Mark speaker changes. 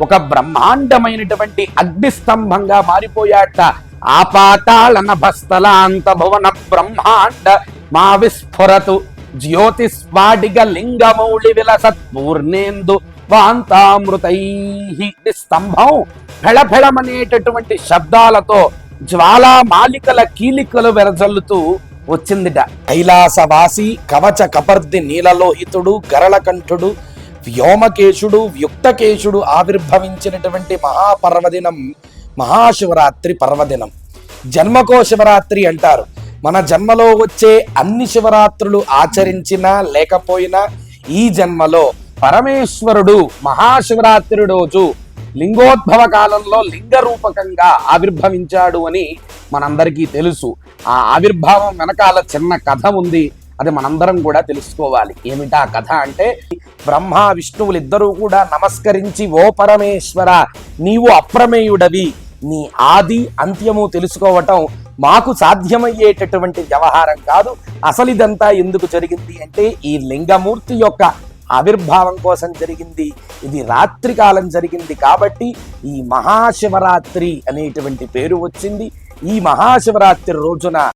Speaker 1: ఒక బ్రహ్మాండమైనటువంటి అగ్నిస్తంభంగా మారిపోయాట. ఆపాతాళన భస్తలాంత భువన బ్రహ్మాండ మా విస్ఫురతు జ్యోతిస్ఫాటిక లింగమౌళి విలసత్ పూర్ణేందు వాంతామృతై. స్తంభం ఫెళఫెళమనేటటువంటి శబ్దాలతో జ్వాలా మాలికల కీలికలు వెరజల్లుతూ వచ్చిందిట. కైలాసవాసి కవచ కపర్ది నీలలోహితుడు గరళకంఠుడు వ్యోమకేశుడు వ్యుక్తకేశుడు ఆవిర్భవించినటువంటి మహాపర్వదినం మహాశివరాత్రి పర్వదినం. జన్మకో శివరాత్రి అంటారు. మన జన్మలో వచ్చే అన్ని శివరాత్రులు ఆచరించినా లేకపోయినా ఈ జన్మలో పరమేశ్వరుడు మహాశివరాత్రి రోజు లింగోద్భవ కాలంలో లింగ రూపకంగా ఆవిర్భవించాడు అని మనందరికీ తెలుసు. ఆ ఆవిర్భావం వెనకాల చిన్న కథ ఉంది. అది మనందరం కూడా తెలుసుకోవాలి. ఏమిటా కథ అంటే, బ్రహ్మ విష్ణువులు ఇద్దరూ కూడా నమస్కరించి, ఓ పరమేశ్వర, నీవు అప్రమేయుడవి, నీ ఆది అంత్యము తెలుసుకోవటం మాకు సాధ్యమయ్యేటటువంటి వ్యవహారం కాదు. అసలు ఇదంతా ఎందుకు జరిగింది అంటే, ఈ లింగమూర్తి యొక్క ఆవిర్భావం కోసం జరిగింది. ఇది రాత్రి కాలం జరిగింది కాబట్టి ఈ మహాశివరాత్రి అనేటువంటి పేరు వచ్చింది. ఈ మహాశివరాత్రి రోజున